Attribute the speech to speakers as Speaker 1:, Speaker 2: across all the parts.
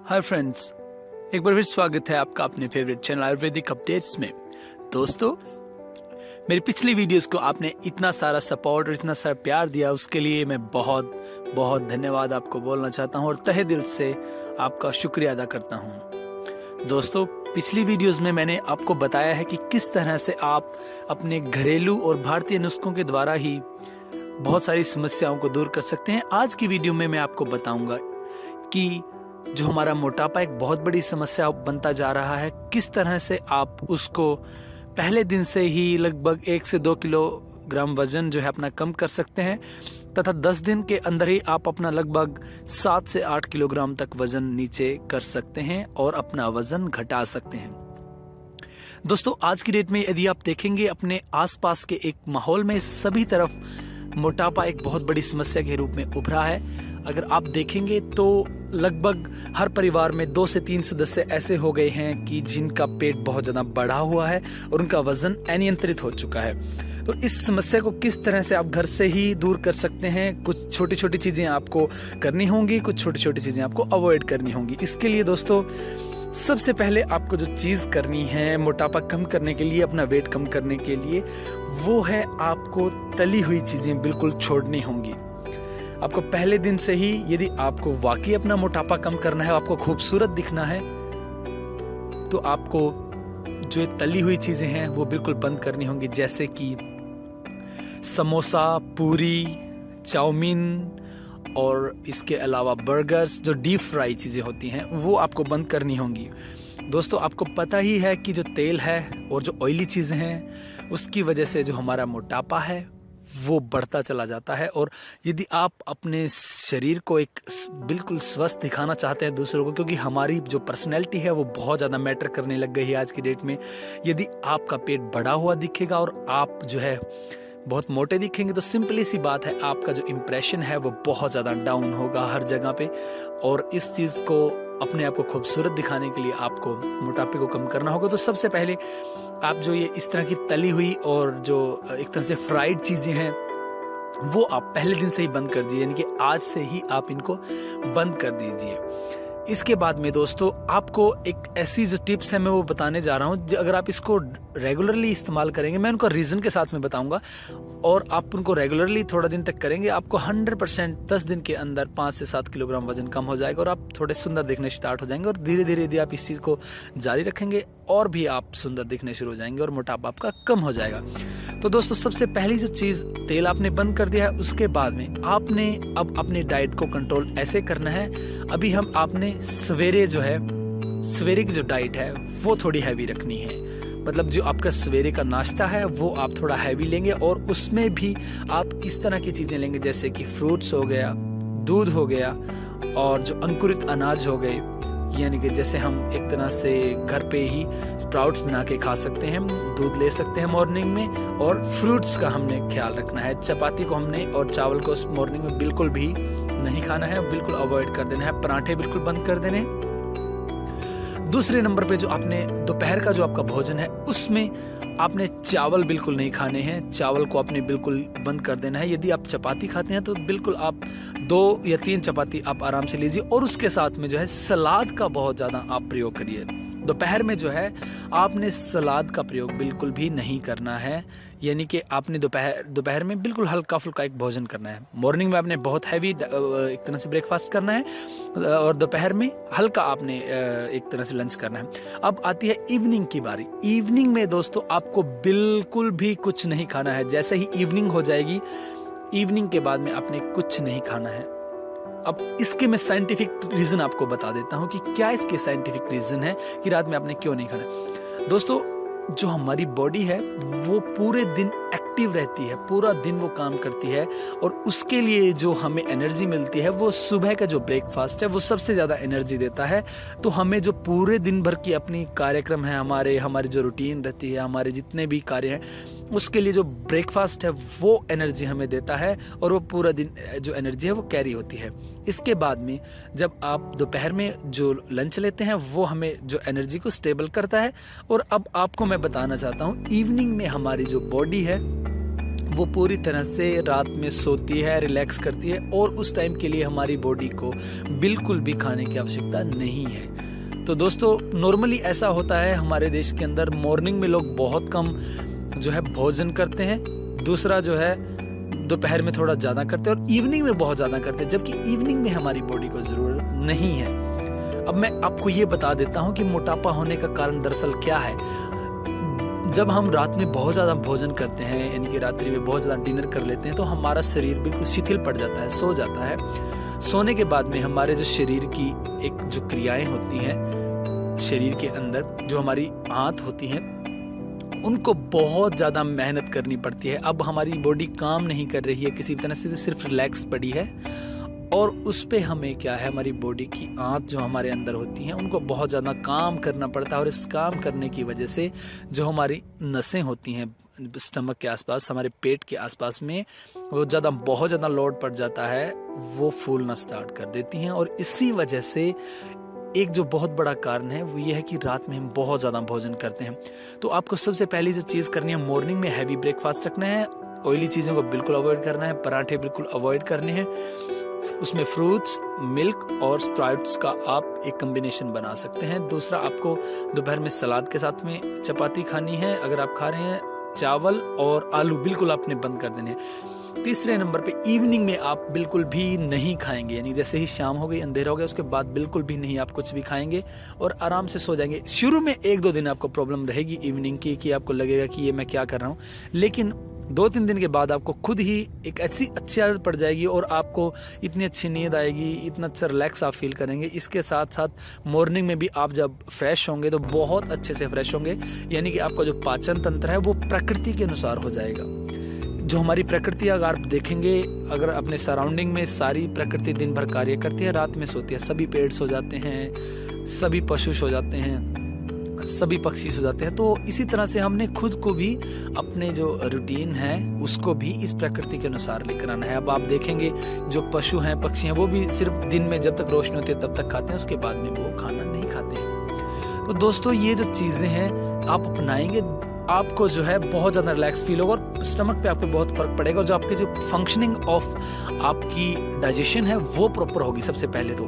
Speaker 1: Hi friends, एक बार फिर स्वागत है आपका अपने फेवरेट चैनल आयुर्वेदिक अपडेट्स में। दोस्तों, मेरी पिछली वीडियोस को आपने इतना सारा सपोर्ट और इतना सारा प्यार दिया, उसके लिए मैं बहुत बहुत धन्यवाद आपको बोलना चाहता हूं और तहे दिल से आपका शुक्रिया अदा करता हूं। दोस्तों, पिछली वीडियोस में मैंने आपको बताया है कि किस तरह से आप अपने घरेलू और भारतीय नुस्खों के द्वारा ही बहुत सारी समस्याओं को दूर कर सकते हैं। आज की वीडियो में मैं आपको बताऊंगा कि जो हमारा मोटापा एक बहुत बड़ी समस्या बनता जा रहा है, किस तरह से आप उसको पहले दिन से ही लगभग 1 से 2 किलोग्राम वजन जो है अपना कम कर सकते हैं तथा 10 दिन के अंदर ही आप अपना लगभग 7 से 8 किलोग्राम तक वजन नीचे कर सकते हैं और अपना वजन घटा सकते हैं। दोस्तों, आज की डेट में यदि आप देखेंगे अपने आसपास के एक माहौल में सभी तरफ मोटापा एक बहुत बड़ी समस्या के रूप में उभरा है। अगर आप देखेंगे तो लगभग हर परिवार में 2 से 3 सदस्य ऐसे हो गए हैं कि जिनका पेट बहुत ज्यादा बढ़ा हुआ है और उनका वजन अनियंत्रित हो चुका है। तो इस समस्या को किस तरह से आप घर से ही दूर कर सकते हैं, कुछ छोटी छोटी चीजें आपको करनी होंगी, कुछ छोटी छोटी चीजें आपको अवॉइड करनी होंगी। इसके लिए दोस्तों, सबसे पहले आपको जो चीज करनी है मोटापा कम करने के लिए, अपना वेट कम करने के लिए, वो है आपको तली हुई चीजें बिल्कुल छोड़नी होंगी। आपको पहले दिन से ही, यदि आपको वाकई अपना मोटापा कम करना है, आपको खूबसूरत दिखना है, तो आपको जो तली हुई चीजें हैं वो बिल्कुल बंद करनी होंगी, जैसे कि समोसा, पूरी, चाउमीन और इसके अलावा बर्गर्स, जो डीप फ्राई चीजें होती हैं वो आपको बंद करनी होंगी। दोस्तों, आपको पता ही है कि जो तेल है और जो ऑयली चीजें हैं उसकी वजह से जो हमारा मोटापा है वो बढ़ता चला जाता है। और यदि आप अपने शरीर को एक बिल्कुल स्वस्थ दिखाना चाहते हैं दूसरों को, क्योंकि हमारी जो पर्सनैलिटी है वो बहुत ज़्यादा मैटर करने लग गई है आज की डेट में। यदि आपका पेट बढ़ा हुआ दिखेगा और आप जो है बहुत मोटे दिखेंगे तो सिंपली सी बात है, आपका जो इम्प्रेशन है वो बहुत ज़्यादा डाउन होगा हर जगह पे। और इस चीज़ को, अपने आप को खूबसूरत दिखाने के लिए आपको मोटापे को कम करना होगा। तो सबसे पहले आप जो ये इस तरह की तली हुई और जो एक तरह से फ्राइड चीजें हैं वो आप पहले दिन से ही बंद कर दीजिए, यानी कि आज से ही आप इनको बंद कर दीजिए। इसके बाद में दोस्तों, आपको एक ऐसी जो टिप्स है मैं वो बताने जा रहा हूँ, अगर आप इसको रेगुलरली इस्तेमाल करेंगे, मैं उनको रीजन के साथ में बताऊंगा, और आप उनको रेगुलरली थोड़ा दिन तक करेंगे, आपको 100% 10 दिन के अंदर 5 से 7 किलोग्राम वजन कम हो जाएगा और आप थोड़े सुंदर दिखने स्टार्ट हो जाएंगे। और धीरे धीरे यदि आप इस चीज़ को जारी रखेंगे और भी आप सुंदर दिखने शुरू हो जाएंगे और मोटापा आपका कम हो जाएगा। तो दोस्तों, सबसे पहली जो चीज़, तेल आपने बंद कर दिया है, उसके बाद में आपने अब अपनी डाइट को कंट्रोल ऐसे करना है। अभी आपने सवेरे जो है, सवेरे की जो डाइट है वो थोड़ी हैवी रखनी है। मतलब जो आपका सवेरे का नाश्ता है वो आप थोड़ा हैवी लेंगे और उसमें भी आप इस तरह की चीजें लेंगे जैसे कि फ्रूट्स हो गया, दूध हो गया और जो अंकुरित अनाज हो गए, यानी कि जैसे हम एक तरह से घर पे ही स्प्राउट्स बना के खा सकते हैं, दूध ले सकते हैं मॉर्निंग में, और फ्रूट्स का हमने ख्याल रखना है। चपाती को हमने और चावल को मॉर्निंग में बिल्कुल भी नहीं खाना है, बिल्कुल अवॉइड कर देना है। पराठे बिल्कुल बंद कर देने। दूसरे नंबर पे जो आपने दोपहर का जो आपका भोजन है उसमें आपने चावल बिल्कुल नहीं खाने हैं, चावल को आपने बिल्कुल बंद कर देना है। यदि आप चपाती खाते हैं तो बिल्कुल आप 2 या 3 चपाती आप आराम से लीजिए, और उसके साथ में जो है सलाद का बहुत ज़्यादा आप प्रयोग करिए। दोपहर में जो है आपने सलाद का प्रयोग बिल्कुल भी नहीं करना है, यानी कि आपने दोपहर में बिल्कुल हल्का फुल्का एक भोजन करना है। मॉर्निंग में आपने बहुत हैवी एक तरह से ब्रेकफास्ट करना है और दोपहर में हल्का आपने एक तरह से लंच करना है। अब आती है इवनिंग की बारी। इवनिंग में दोस्तों आपको बिल्कुल भी कुछ नहीं खाना है। जैसे ही इवनिंग हो जाएगी, इवनिंग के बाद में आपने कुछ नहीं खाना है। अब इसके मैं साइंटिफिक रीजन आपको बता देता हूं कि क्या इसके साइंटिफिक रीजन है कि रात में आपने क्यों नहीं खाना। दोस्तों, जो हमारी बॉडी है वो पूरे दिन एक्टिव रहती है, पूरा दिन वो काम करती है, और उसके लिए जो हमें एनर्जी मिलती है वो सुबह का जो ब्रेकफास्ट है वो सबसे ज़्यादा एनर्जी देता है। तो हमें जो पूरे दिन भर की अपनी कार्यक्रम है, हमारी जो रूटीन रहती है, हमारे जितने भी कार्य हैं, उसके लिए जो ब्रेकफास्ट है वो एनर्जी हमें देता है और वो पूरा दिन जो एनर्जी है वो कैरी होती है। इसके बाद में जब आप दोपहर में जो लंच लेते हैं वो हमें जो एनर्जी को स्टेबल करता है। और अब आपको मैं बताना चाहता हूँ, इवनिंग में हमारी जो बॉडी है वो पूरी तरह से रात में सोती है, रिलैक्स करती है और उस टाइम के लिए हमारी बॉडी को बिल्कुल भी खाने की आवश्यकता नहीं है। तो दोस्तों नॉर्मली ऐसा होता है हमारे देश के अंदर, मॉर्निंग में लोग बहुत कम जो है भोजन करते हैं, दूसरा जो है दोपहर में थोड़ा ज़्यादा करते हैं और इवनिंग में बहुत ज़्यादा करते हैं, जबकि इवनिंग में हमारी बॉडी को ज़रूरत नहीं है। अब मैं आपको ये बता देता हूँ कि मोटापा होने का कारण दरअसल क्या है। जब हम रात में बहुत ज़्यादा भोजन करते हैं, यानी कि रात्रि में बहुत ज़्यादा डिनर कर लेते हैं, तो हमारा शरीर बिल्कुल शिथिल पड़ जाता है, सो जाता है। सोने के बाद में हमारे जो शरीर की एक जो क्रियाएं होती हैं शरीर के अंदर, जो हमारी आंत होती हैं, उनको बहुत ज़्यादा मेहनत करनी पड़ती है। अब हमारी बॉडी काम नहीं कर रही है किसी तरह से, सिर्फ रिलैक्स पड़ी है और उस पे हमें क्या है, हमारी बॉडी की आंत जो हमारे अंदर होती हैं उनको बहुत ज़्यादा काम करना पड़ता है। और इस काम करने की वजह से जो हमारी नसें होती हैं स्टमक के आसपास, हमारे पेट के आसपास में, वो बहुत ज़्यादा लोड पड़ जाता है, वो फूलना स्टार्ट कर देती हैं। और इसी वजह से एक जो बहुत बड़ा कारण है वो ये है कि रात में हम बहुत ज़्यादा भोजन करते हैं। तो आपको सबसे पहली जो चीज़ करनी है, मॉर्निंग में हैवी ब्रेकफास्ट रखना है, ऑयली चीज़ों को बिल्कुल अवॉइड करना है, पराठे बिल्कुल अवॉइड करने हैं, उसमें फ्रूट्स, मिल्क और स्प्राउट्स का आप एक कम्बिनेशन बना सकते हैं। दूसरा, आपको दोपहर में सलाद के साथ में चपाती खानी है, अगर आप खा रहे हैं चावल और आलू बिल्कुल आपने बंद कर देने हैं। तीसरे नंबर पे इवनिंग में आप बिल्कुल भी नहीं खाएंगे, यानी जैसे ही शाम हो गई, अंधेरा हो गया, उसके बाद बिल्कुल भी नहीं आप कुछ भी खाएंगे और आराम से सो जाएंगे। शुरू में 1-2 दिन आपको प्रॉब्लम रहेगी इवनिंग की, कि आपको लगेगा कि ये मैं क्या कर रहा हूँ, लेकिन 2-3 दिन के बाद आपको खुद ही एक ऐसी अच्छी आदत पड़ जाएगी और आपको इतनी अच्छी नींद आएगी, इतना अच्छा रिलैक्स आप फील करेंगे। इसके साथ साथ मॉर्निंग में भी आप जब फ्रेश होंगे तो बहुत अच्छे से फ्रेश होंगे, यानी कि आपका जो पाचन तंत्र है वो प्रकृति के अनुसार हो जाएगा। जो हमारी प्रकृति, अगर आप देखेंगे, अगर अपने सराउंडिंग में सारी प्रकृति दिन भर कार्य करती है, रात में सोती है। सभी पेड़ सो जाते हैं, सभी पशु सो जाते हैं, सभी पक्षी सो जाते हैं। तो इसी तरह से हमने खुद को भी अपने जो रूटीन है उसको भी इस प्रकृति के अनुसार लेकर आना है। अब आप देखेंगे जो पशु हैं, पक्षी हैं, वो भी सिर्फ दिन में जब तक रोशनी होती है तब तक खाते हैं, उसके बाद में वो खाना नहीं खाते हैं। तो दोस्तों ये जो चीज़ें हैं आप अपनाएंगे, आपको जो है बहुत ज़्यादा रिलैक्स फील होगा और स्टमक पे आपको बहुत फर्क पड़ेगा। जो आपकी जो फंक्शनिंग ऑफ आपकी डाइजेशन है वो प्रॉपर होगी सबसे पहले तो,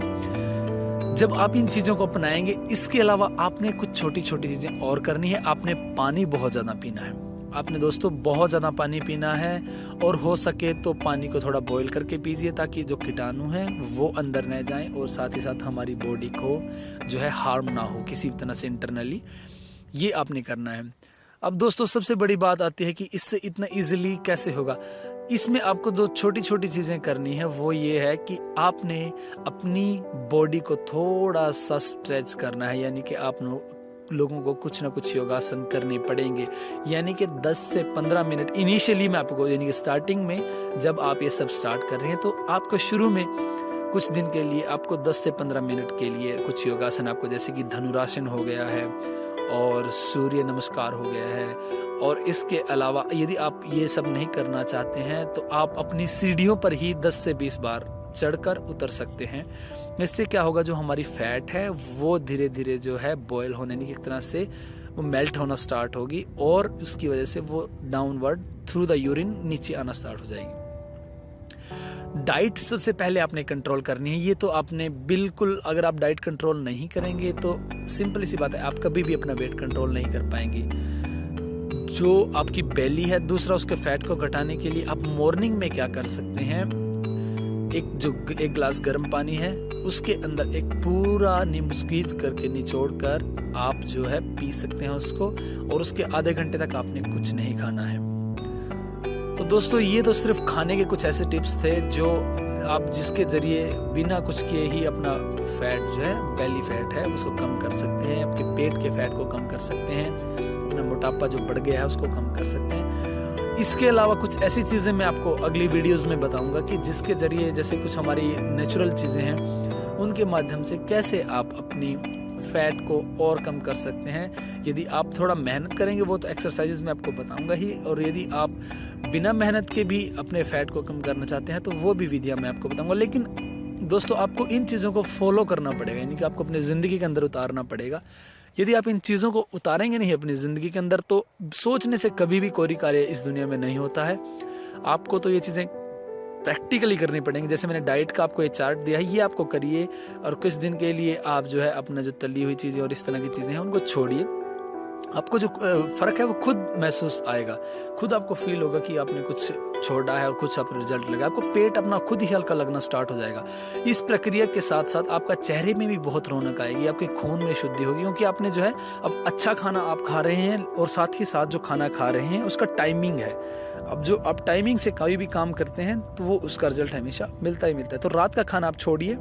Speaker 1: जब आप इन चीज़ों को अपनाएंगे। इसके अलावा आपने कुछ छोटी छोटी चीज़ें और करनी है। आपने पानी बहुत ज़्यादा पीना है, आपने दोस्तों बहुत ज़्यादा पानी पीना है और हो सके तो पानी को थोड़ा बॉईल करके पीजिए, ताकि जो कीटाणु हैं वो अंदर न जाएं और साथ ही साथ हमारी बॉडी को जो है हार्म ना हो किसी तरह से इंटरनली। ये आपने करना है। अब दोस्तों सबसे बड़ी बात आती है कि इससे इतना इजीली कैसे होगा। इसमें आपको 2 छोटी छोटी चीज़ें करनी है। वो ये है कि आपने अपनी बॉडी को थोड़ा सा स्ट्रेच करना है, यानी कि आप लोगों को कुछ ना कुछ योगासन करने पड़ेंगे, यानी कि 10 से 15 मिनट इनिशियली में आपको, यानी कि स्टार्टिंग में जब आप ये सब स्टार्ट कर रहे हैं तो आपको शुरू में कुछ दिन के लिए आपको 10 से 15 मिनट के लिए कुछ योगासन, आपको जैसे कि धनुरासन हो गया है और सूर्य नमस्कार हो गया है। और इसके अलावा यदि आप ये सब नहीं करना चाहते हैं तो आप अपनी सीढ़ियों पर ही 10 से 20 बार चढ़कर उतर सकते हैं। इससे क्या होगा, जो हमारी फैट है वो धीरे धीरे जो है बॉयल होने की तरह से वो मेल्ट होना स्टार्ट होगी और उसकी वजह से वो डाउनवर्ड थ्रू द यूरिन नीचे आना स्टार्ट हो जाएगी। डाइट सबसे पहले आपने कंट्रोल करनी है। ये तो आपने बिल्कुल, अगर आप डाइट कंट्रोल नहीं करेंगे तो सिंपल सी बात है, आप कभी भी अपना वेट कंट्रोल नहीं कर पाएंगे। जो आपकी बेली है, दूसरा उसके फैट को घटाने के लिए आप मॉर्निंग में क्या कर सकते हैं, एक गिलास गर्म पानी है, उसके अंदर एक पूरा नींबू स्क्वीज करके निचोड़ कर आप जो है पी सकते हैं उसको, और उसके आधे घंटे तक आपने कुछ नहीं खाना है। तो दोस्तों ये तो सिर्फ खाने के कुछ ऐसे टिप्स थे जो आप जिसके जरिए बिना कुछ किए ही अपना फैट जो है, बेली फैट है, उसको कम कर सकते हैं, आपके पेट के फैट को कम कर सकते हैं, अपना मोटापा जो बढ़ गया है उसको कम कर सकते हैं। इसके अलावा कुछ ऐसी चीज़ें मैं आपको अगली वीडियोस में बताऊंगा कि जिसके जरिए, जैसे कुछ हमारी नेचुरल चीज़ें हैं उनके माध्यम से कैसे आप अपनी फैट को और कम कर सकते हैं। यदि आप थोड़ा मेहनत करेंगे, वो तो एक्सरसाइजेज में आपको बताऊंगा ही, और यदि आप बिना मेहनत के भी अपने फैट को कम करना चाहते हैं तो वो भी विधियां मैं आपको बताऊंगा। लेकिन दोस्तों आपको इन चीज़ों को फॉलो करना पड़ेगा, यानी कि आपको अपनी ज़िंदगी के अंदर उतारना पड़ेगा। यदि आप इन चीज़ों को उतारेंगे नहीं अपनी ज़िंदगी के अंदर तो सोचने से कभी भी कोई कार्य इस दुनिया में नहीं होता है। आपको तो ये चीज़ें प्रैक्टिकली करनी पड़ेंगी। जैसे मैंने डाइट का आपको ये चार्ट दिया है, ये आपको करिए और कुछ दिन के लिए आप जो है अपना जो तली हुई चीज़ें और इस तरह की चीज़ें हैं उनको छोड़िए। आपको जो फ़र्क है वो खुद महसूस आएगा, खुद आपको फील होगा कि आपने कुछ छोड़ा है और कुछ आप रिजल्ट लगा। आपको पेट अपना खुद ही हल्का लगना स्टार्ट हो जाएगा। इस प्रक्रिया के साथ साथ आपका चेहरे में भी बहुत रौनक आएगी, आपके खून में शुद्धि होगी, क्योंकि आपने जो है अब अच्छा खाना आप खा रहे हैं और साथ ही साथ जो खाना खा रहे हैं उसका टाइमिंग है। अब जो आप टाइमिंग से कोई भी काम करते हैं तो वो उसका रिजल्ट हमेशा मिलता ही मिलता है। तो रात का खाना आप छोड़िए,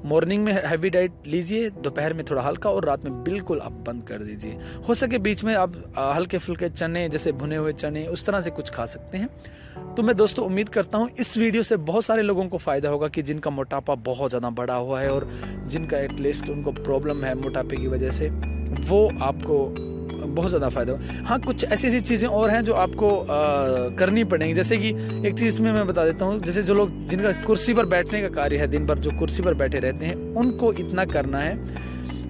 Speaker 1: मॉर्निंग में हैवी डाइट लीजिए, दोपहर में थोड़ा हल्का और रात में बिल्कुल आप बंद कर दीजिए। हो सके बीच में आप हल्के फुल्के चने, जैसे भुने हुए चने, उस तरह से कुछ खा सकते हैं। तो मैं दोस्तों उम्मीद करता हूँ इस वीडियो से बहुत सारे लोगों को फ़ायदा होगा कि जिनका मोटापा बहुत ज़्यादा बढ़ा हुआ है और जिनका एटलीस्ट उनको प्रॉब्लम है मोटापे की वजह से, वो आपको बहुत ज़्यादा फ़ायदा हो। हाँ, कुछ ऐसी ऐसी चीज़ें और हैं जो आपको करनी पड़ेंगी। जैसे कि एक चीज़ में मैं बता देता हूँ, जैसे जो लोग जिनका कुर्सी पर बैठने का कार्य है, दिन भर जो कुर्सी पर बैठे रहते हैं, उनको इतना करना है।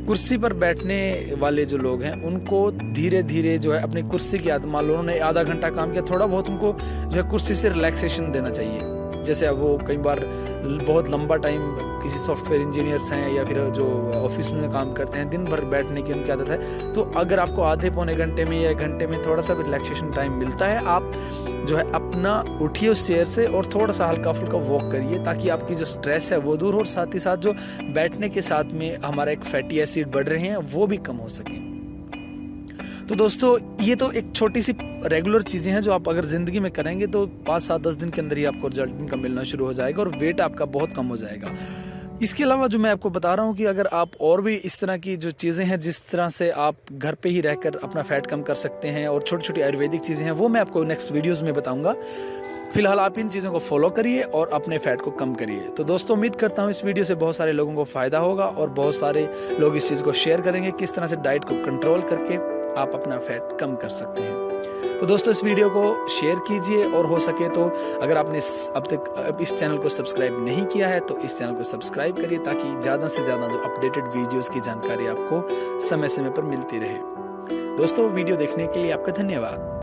Speaker 1: कुर्सी पर बैठने वाले जो लोग हैं उनको धीरे धीरे जो है अपनी कुर्सी की आदत, मान लो उन्होंने आधा घंटा काम किया, थोड़ा बहुत उनको जो है कुर्सी से रिलैक्सेशन देना चाहिए। जैसे अब वो कई बार बहुत लंबा टाइम किसी सॉफ्टवेयर इंजीनियर्स हैं या फिर जो ऑफिस में काम करते हैं, दिन भर बैठने की उनकी आदत है, तो अगर आपको आधे पौने घंटे में या 1 घंटे में थोड़ा सा भी रिलैक्सेशन टाइम मिलता है, आप जो है अपना उठिए उस चेयर से और थोड़ा सा हल्का फुल्का वॉक करिए, ताकि आपकी जो स्ट्रेस है वो दूर हो और साथ ही साथ जो बैठने के साथ में हमारा एक फैटी एसिड बढ़ रहे हैं वो भी कम हो सके। तो दोस्तों ये तो एक छोटी सी रेगुलर चीज़ें हैं जो आप अगर ज़िंदगी में करेंगे तो 5, 7, 10 दिन के अंदर ही आपको रिजल्ट इनका मिलना शुरू हो जाएगा और वेट आपका बहुत कम हो जाएगा। इसके अलावा जो मैं आपको बता रहा हूँ कि अगर आप और भी इस तरह की जो चीज़ें हैं जिस तरह से आप घर पे ही रहकर अपना फैट कम कर सकते हैं और छोटी छोटी आयुर्वेदिक चीज़ें हैं, वो मैं आपको नेक्स्ट वीडियोज़ में बताऊँगा। फिलहाल आप इन चीज़ों को फॉलो करिए और अपने फैट को कम करिए। तो दोस्तों उम्मीद करता हूँ इस वीडियो से बहुत सारे लोगों को फ़ायदा होगा और बहुत सारे लोग इस चीज़ को शेयर करेंगे, किस तरह से डाइट को कंट्रोल करके आप अपना फैट कम कर सकते हैं। तो दोस्तों इस वीडियो को शेयर कीजिए और हो सके तो अगर आपने अब तक इस चैनल को सब्सक्राइब नहीं किया है तो इस चैनल को सब्सक्राइब करिए, ताकि ज़्यादा से ज़्यादा जो अपडेटेड वीडियोस की जानकारी आपको समय समय पर मिलती रहे। दोस्तों वीडियो देखने के लिए आपका धन्यवाद।